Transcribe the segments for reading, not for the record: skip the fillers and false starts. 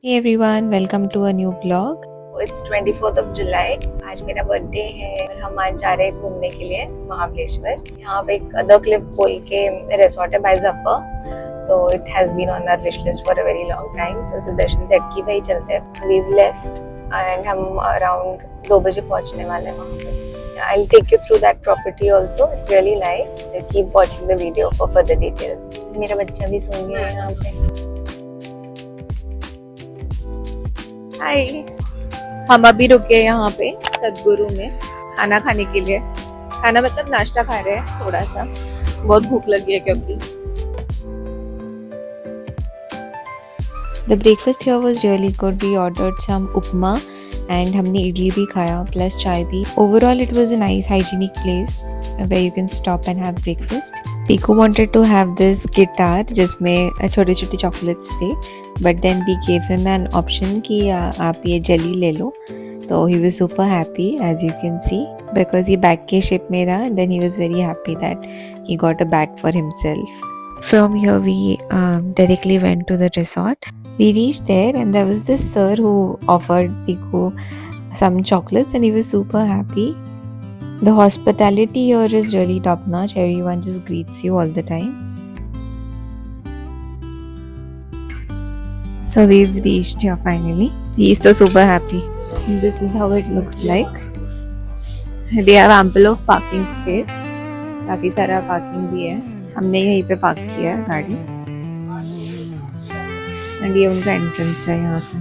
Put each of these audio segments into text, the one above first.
Hey everyone, welcome to a new vlog. It's 24th of July. आज मेरा birthday है और हम आज जा रहे हैं घूमने के लिए महाबलेश्वर। यहाँ पे एक द क्लिफ बोल के रिसोर्ट है बाय जप्पर, तो it has been on our wish list for a very long time. So Sudarshan Setu की वही चलते हैं। वी लेफ्ट एंड हम अराउंड 2 बजे पहुंचने वाले हैं वहाँ पे। I'll take you through that property also. It's really nice. Keep watching the video for further details. मेरा बच्चा भी सो गया है यहाँ पे। हाय, हम अभी रुके यहाँ पे सदगुरु में खाना खाने के लिए। खाना मतलब नाश्ता खा रहे हैं थोड़ा सा, बहुत भूख लगी है क्योंकि The breakfast here was really good. We ordered some upma and हमने इडली भी खाया plus चाय भी. Overall it was a nice hygienic place where you can stop and have breakfast. Piku wanted to have this guitar जिसमें छोटे छोटे chocolates थे, but then we gave him an option कि आप ये jelly ले लो. तो he was super happy as you can see because ये bag के shape में था, and then he was very happy that he got a bag for himself. From here we directly went to the resort. We reached there and there was this sir who offered Piku some chocolates and he was super happy. The hospitality here is really top notch. Everyone just greets you all the time. So we've reached here finally. He is so super happy. This is how it looks like. They have ample of parking space. काफी सारा parking भी है. हमने यहीं पे park किया है गाड़ी. एंड ये उनका एंट्रेंस है यहाँ से.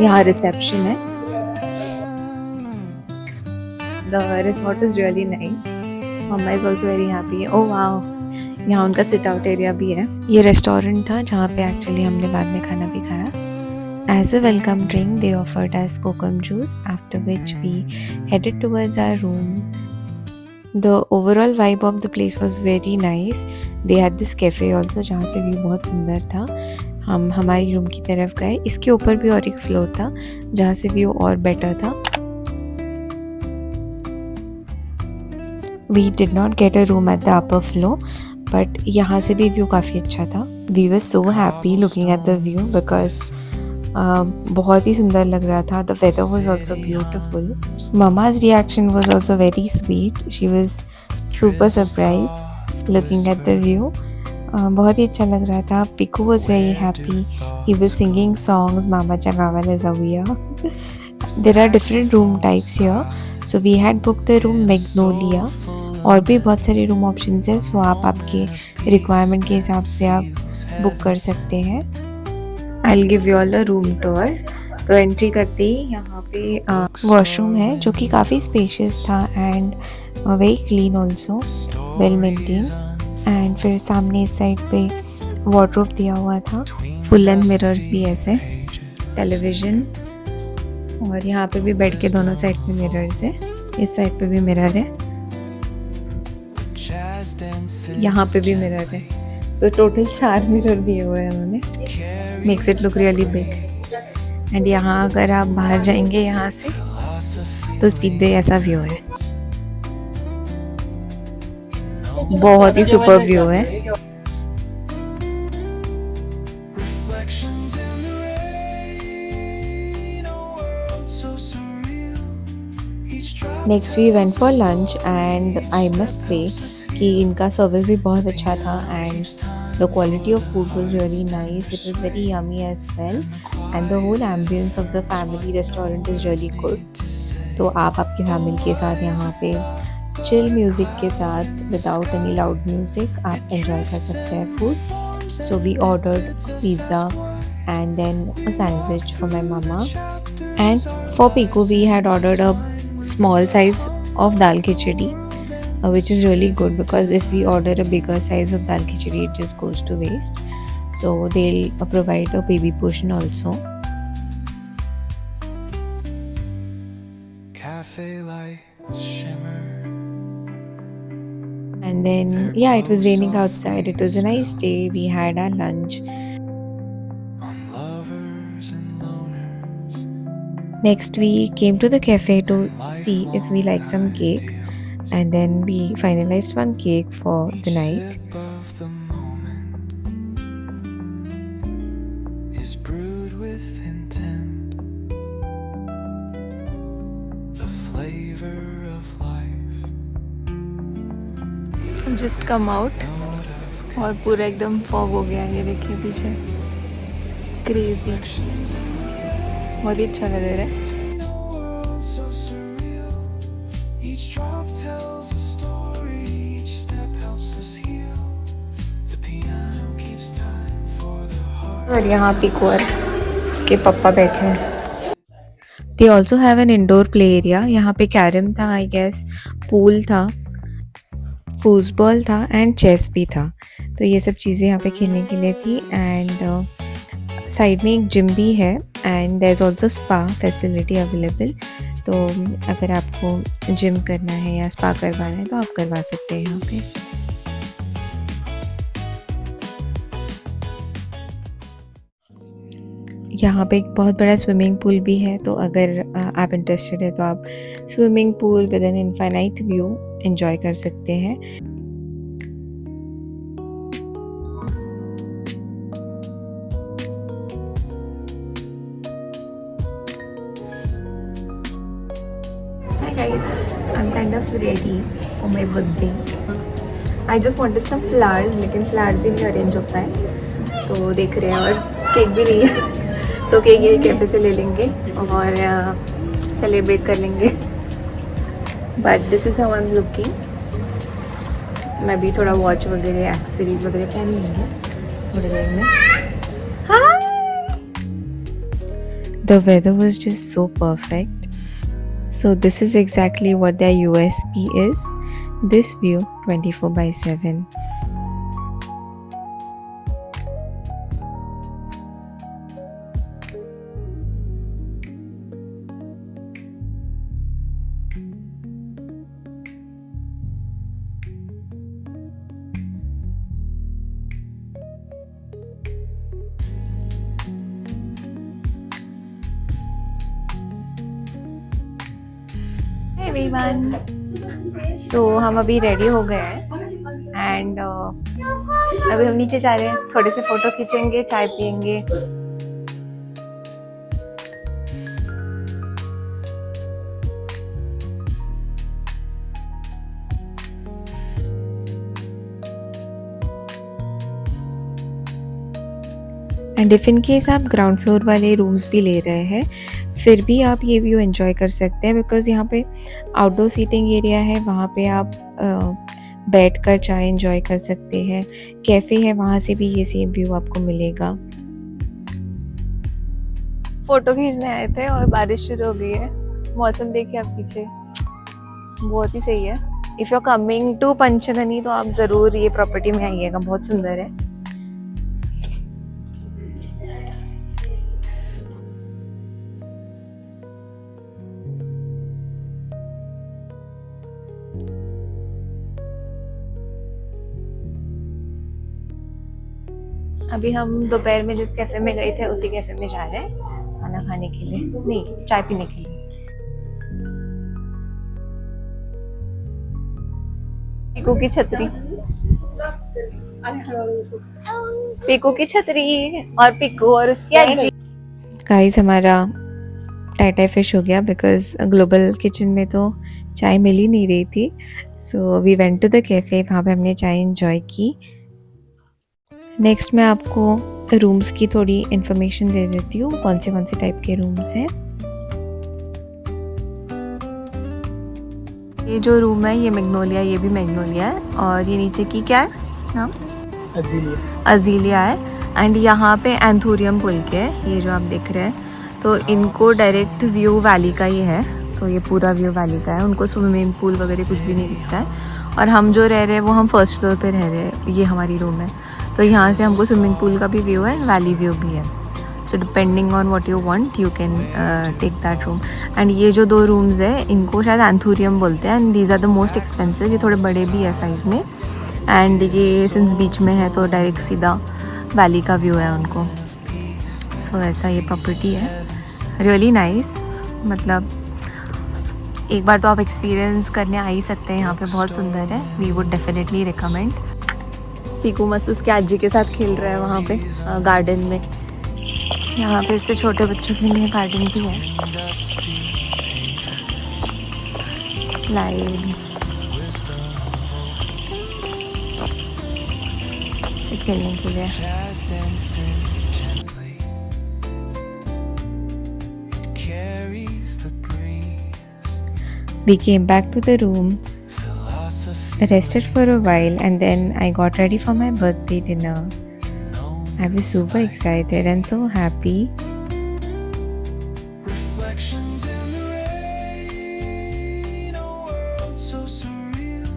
यहाँ रिसेप्शन है. The resort is really nice. Mama is also very happy. Oh wow! यहाँ उनका सिट आउट एरिया भी है. ये रेस्टोरेंट था जहाँ पे एक्चुअली हमने बाद में खाना भी खाया. As a welcome drink, they offered us kokum juice, after which we headed towards our room. The overall vibe of the place was very nice. They had this cafe also जहाँ से view बहुत सुंदर था. हम हमारी room की तरफ गए. इसके ऊपर भी और एक फ्लोर था जहाँ से व्यू और बेटर था. We did not get a room at the upper floor, but यहाँ से भी व्यू काफ़ी अच्छा था. We were so happy looking at the view because बहुत ही सुंदर लग रहा था. The weather was also beautiful. Mama's reaction was also very sweet. She was super surprised looking at the view. बहुत ही अच्छा लग रहा था. Piku was very happy. He was singing songs. Mama Changawala Zawiya. There are different room types here. So we had booked the room Magnolia. और भी बहुत सारे room options हैं. सो आप आपके रिक्वायरमेंट के हिसाब से आप बुक कर सकते हैं. I'll give you all a room tour. तो एंट्री करते ही यहाँ पे वॉशरूम है जो कि काफ़ी स्पेशियस था and very clean also, well maintain. And फिर सामने इस साइड पे वार्डरोब दिया हुआ था. फुल लेंथ मिरर्स भी ऐसे, टेलीविज़न, और यहाँ पे भी बेड के दोनों साइड पे मिरर्स है. इस साइड पे भी मिरर है, यहाँ पे भी मिरर है. सो टोटल 4 मिरर दिए हुए हैं उन्होंने. Makes it look really big. And यहाँ अगर आप बाहर जाएंगे यहाँ से तो सीधे ऐसा व्यू है. बहुत ही सुपर व्यू है. Next we went for lunch and I must say कि इनका सर्विस भी बहुत अच्छा था and the quality of food was really nice. It was very yummy as well and the whole ambience of the family restaurant is really good. तो आप आपकी family के साथ यहाँ पे चिल म्यूज़िक के साथ विदाउट एनी लाउड म्यूज़िक आप एंजॉय कर सकते हैं food. So we ordered pizza and then a sandwich for my मामा and for Piku we had ordered a small size of dal khichdi, which is really good because if we order a bigger size of dal khichdi it just goes to waste. So they'll provide a baby portion also. Cafe lights shimmer. And then yeah, it was raining outside. It was a nice day. We had our lunch. Next we came to the cafe to see if we like some cake. And then we finalized one cake for the night. brewed with intent, the flavor of life. Just come out और पूरा एकदम fog हो गया। ये देखिए पीछे, crazy, बहुत ही अच्छा लग रहा है। In a world so surreal, each drop tells a story, each step helps us heal. The piano keeps time for the heart. और यहाँ पिकुअर, उसके पापा बैठे हैं। They also have an indoor play area. यहाँ पे कैरम था, आई गेस पूल था, फूसबॉल था एंड चेस भी था। तो ये सब चीज़ें यहाँ पे खेलने के लिए थी। एंड साइड में एक जिम भी है and there is also spa facility available. तो अगर आपको जिम करना है या स्पा करवाना है तो आप करवा सकते हैं यहाँ पे। यहाँ पे एक बहुत बड़ा स्विमिंग पूल भी है, तो अगर आप इंटरेस्टेड है तो आप swimming pool with an infinite view enjoy कर सकते हैं। Hi guys, I'm kind of ready for my birthday. I just wanted some flowers, लेकिन flowers ही नहीं अरेंज हो पाए, तो देख रहे हैं। और केक भी नहीं है, तो केक ये कैफे से ले लेंगे और सेलिब्रेट कर लेंगे। But this is how I am looking. मैं भी थोड़ा वॉच वगैरह, एक्सेसरीज वगैरह पहन लेंगे थोड़ी देर में। The weather was just so perfect. So this is exactly what their USP is. This view 24/7. Everyone, सो हम अभी रेडी हो गए हैं एंड अभी हम नीचे जा रहे हैं। थोड़े से फोटो खींचेंगे, चाय पियेंगे। एंड इफ़ इन केस आप ग्राउंड फ्लोर वाले रूम्स भी ले रहे हैं, फिर भी आप ये व्यू एंजॉय कर सकते हैं, बिकॉज़ यहाँ पे आउटडोर सीटिंग एरिया है। वहाँ पे आप बैठ कर चाय एंजॉय कर सकते हैं। कैफ़े है, वहाँ से भी ये सेम व्यू आपको मिलेगा। फोटो खींचने आए थे और बारिश शुरू हो गई है। मौसम देखिए आप पीछे, बहुत ही सही है। If you are coming to Panchgani तो आप ज़रूर ये प्रॉपर्टी में आइएगा, बहुत सुंदर है। अभी हम दोपहर में जिस कैफे में गए थे उसी कैफे में जा रहे हैं खाना खाने के लिए, नहीं चाय पीने के लिए। पीकू की छतरी, पीकू की छतरी और पीकू और उसकी आजी। गाइस हमारा टाटा फिश हो गया, बिकॉज ग्लोबल किचन में तो चाय मिल ही नहीं रही थी। So we went to the cafe, वहाँ पे हमने चाय एंजॉय की। नेक्स्ट मैं आपको रूम्स की थोड़ी इन्फॉर्मेशन दे देती हूँ, कौन से टाइप के रूम्स हैं। ये जो रूम है ये मैग्नोलिया, ये भी मैग्नोलिया है। और ये नीचे की क्या है नाम? अजीलिया है। एंड यहाँ पे एंथोरियम पुल के है, ये जो आप देख रहे हैं। तो इनको डायरेक्ट व्यू वैली का ही है, तो ये पूरा व्यू वैली का है। उनको स्विमिंग पूल वगैरह कुछ भी नहीं दिखता है। और हम जो रह रहे हैं वो हम फर्स्ट फ्लोर पे रह रहे हैं, ये हमारी रूम है। तो यहाँ से हमको स्विमिंग पूल का भी व्यू है, वैली व्यू भी है। So depending on what you want you can take that room. And ये जो दो रूम्स है इनको शायद एंथोरियम बोलते हैं, and these are the most expensive. ये थोड़े बड़े भी है साइज़ में, एंड ये सिंस बीच में है तो डायरेक्ट सीधा वैली का व्यू है उनको। सो ऐसा ये प्रॉपर्टी है, रियली नाइस। मतलब एक बार तो आप एक्सपीरियंस करने आ ही सकते हैं, यहाँ पे बहुत सुंदर है। We would definitely recommend. Piku मस्त उसके आजी के साथ खेल रहा है वहाँ पे गार्डन में। यहाँ पे इससे छोटे बच्चों के लिए गार्डन भी है, स्लाइड्स से खेलने के लिए। Jazz dances gently. It carries the breeze. We came back to the room, Philosophy. rested for a while, and then I got ready for my birthday dinner. I was super excited and so happy. Reflections in the rain. A world so surreal.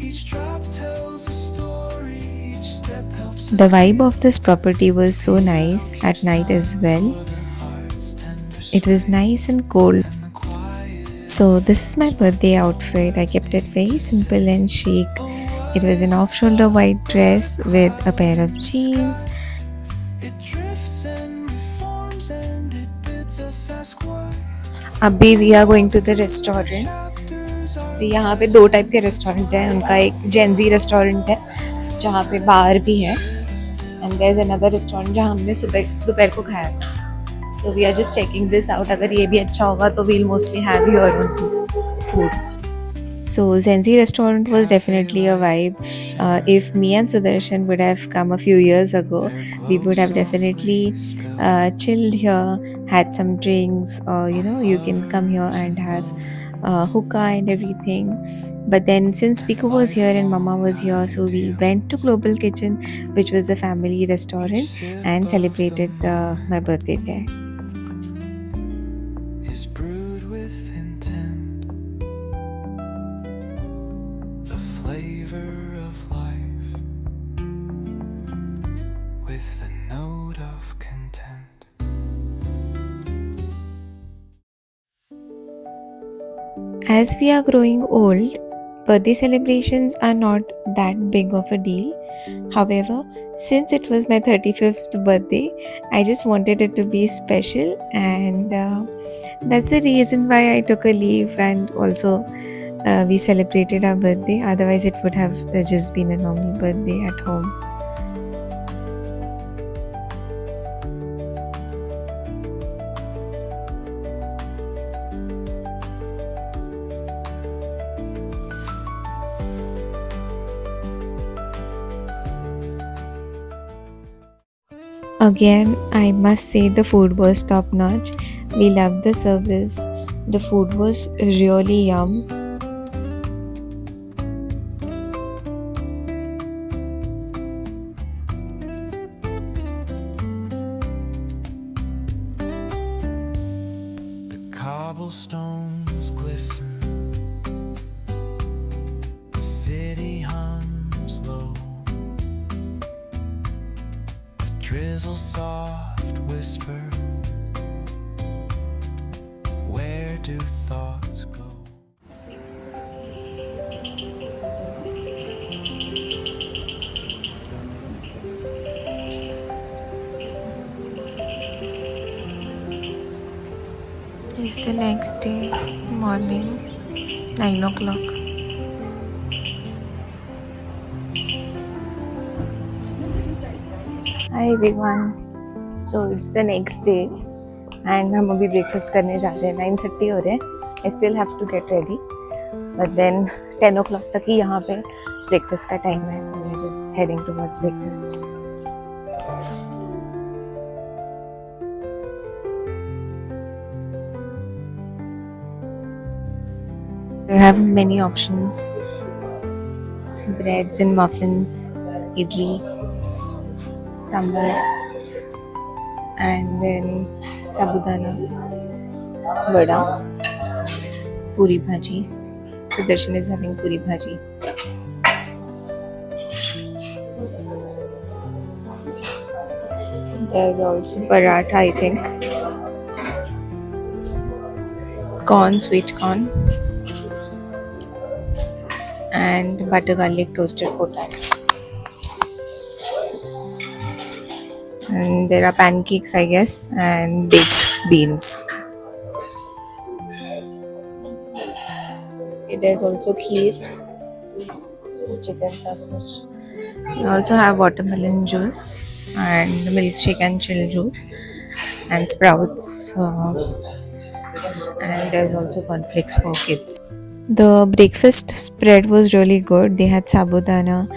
Each drop tells a story. Each step helps us The vibe of this property was so nice at night as well. the heart's tender It was nice and cold. and the quiet. So this is my birthday outfit. I kept it very simple and chic. It was an off-shoulder white dress with a pair of jeans. It drifts and reforms and it bids us ask why. अभी we are going to the restaurant. Chapters are तो यहाँ पे 2 type के restaurant हैं। उनका एक Gen Z restaurant है जहाँ पे बार भी है, and there is another restaurant जहाँ हमने सुबह दोपहर को खाया था। So we are just checking this out. अगर ये भी अच्छा होगा तो we'll mostly have your food. So Zenzi restaurant was definitely a vibe. If me and Sudarshan would have come a few years ago, we would have definitely chilled here, had some drinks, or you can come here and have hookah and everything. But then since Piku was here and Mama was here, so we went to Global Kitchen, which was a family restaurant, and celebrated my birthday there. is brewed with intent. The flavor of life with a note of content. As we are growing old, birthday celebrations are not that big of a deal. However, since it was my 35th birthday, I just wanted it to be special, and that's the reason why I took a leave and also we celebrated our birthday. Otherwise, it would have just been a normal birthday at home. Again, I must say the food was top notch. We loved the service. The food was really yum. The cobblestones glisten. The city hums low. A drizzle soft whisper. Where do thoughts go? It's the next day, morning, 9 o'clock. Hi everyone, so it's the next day and हम अभी breakfast करने जा रहे हैं। 9:30 हो रहे हैं। I still have to get ready, but then 10 o'clock तक ही यहाँ पे ब्रेकफास्ट का टाइम है, so we are just heading towards breakfast. You have many options: breads and muffins, idli, sambar, and then sabudana, vada, puri bhaji. Sudarshan is having puri bhaji. There's also paratha, I think. Corn, sweet corn, and butter garlic toasted potato. And there are pancakes, I guess, and baked beans. Okay, there's also kheer, chicken sausage. We also have watermelon juice and milkshake and chill juice. and sprouts, and there's also cornflakes for kids. The breakfast spread was really good. They had sabudana,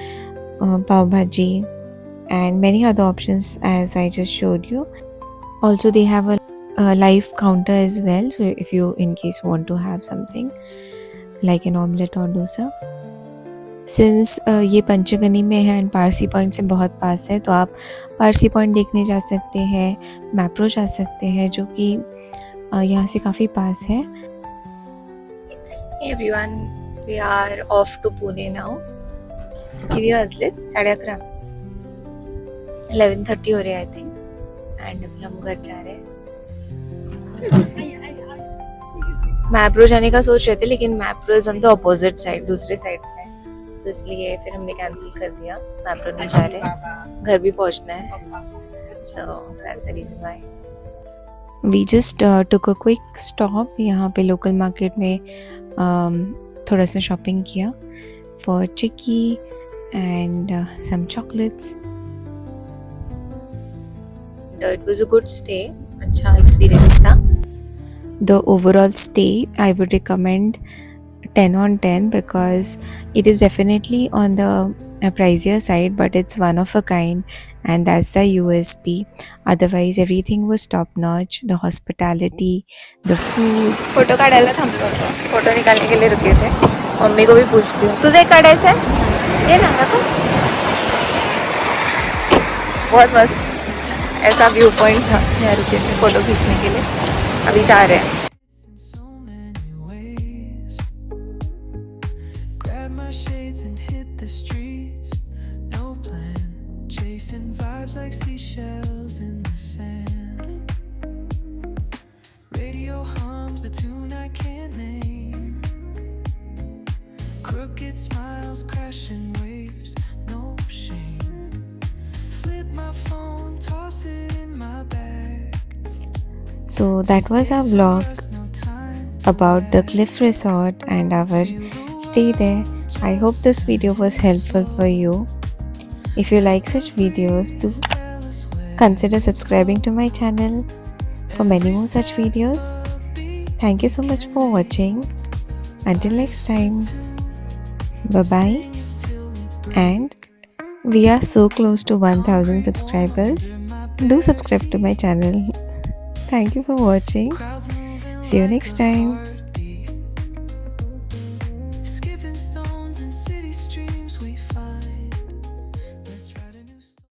pav bhaji, and many other options as I just showed you. Also, they have a live counter as well. So if you in case want to have something like an omelette or dosa. Since ये पंचगनी में है and Parsi point से बहुत पास है, तो आप Parsi point देखने जा सकते हैं, मैप्रो जा सकते हैं जो कि यहाँ से काफ़ी पास है. Hey everyone, we are off to Pune now. कितने वाजले? 11:30. 11:30 हो रहे आई थिंक. एंड अभी हम घर जा रहे हैं. मैप्रो जाने का सोच रहे थे, लेकिन Mapro is on the opposite side, दूसरे साइड पे, तो इसलिए फिर हमने कैंसिल कर दिया. मैप्रो नहीं जा रहे, घर भी पहुंचना है. So that's the reason why. We just took a quick stop. यहाँ पे लोकल मार्केट में थोड़ा सा शॉपिंग किया for chikki and some chocolates. It was a good stay, अच्छा एक्सपीरियंस था. The overall stay, I would recommend 10 on 10 because it is definitely on the pricier side, but it's one of a kind, and that's the USP. Otherwise, everything was top notch. The hospitality, the food. Photo काढायला थांबलो होतो, photo निकालने के लिए रुके थे. Mummy को भी पूछती हूँ, तुझे काढायचं है? ये ना का बहुत मस्त ऐसा व्यू पॉइंट था. यहाँ रुके थे फोटो खींचने के लिए. अभी जा रहे हैं. in so many ways. Grab my shades and hit the streets. No plan, chasing vibes like seashells in the sand. Radio hums a tune I can't name. Crooked smiles, crashing waves, no shame. Flip my phone, toss it in my bag. So that was our vlog about the Cliff Resort and our stay there. I hope this video was helpful for you. If you like such videos, do consider subscribing to my channel for many more such videos. Thank you so much for watching. Until next time, bye bye. And we are so close to 1000 subscribers. Do subscribe to my channel. Thank you for watching. See you next time.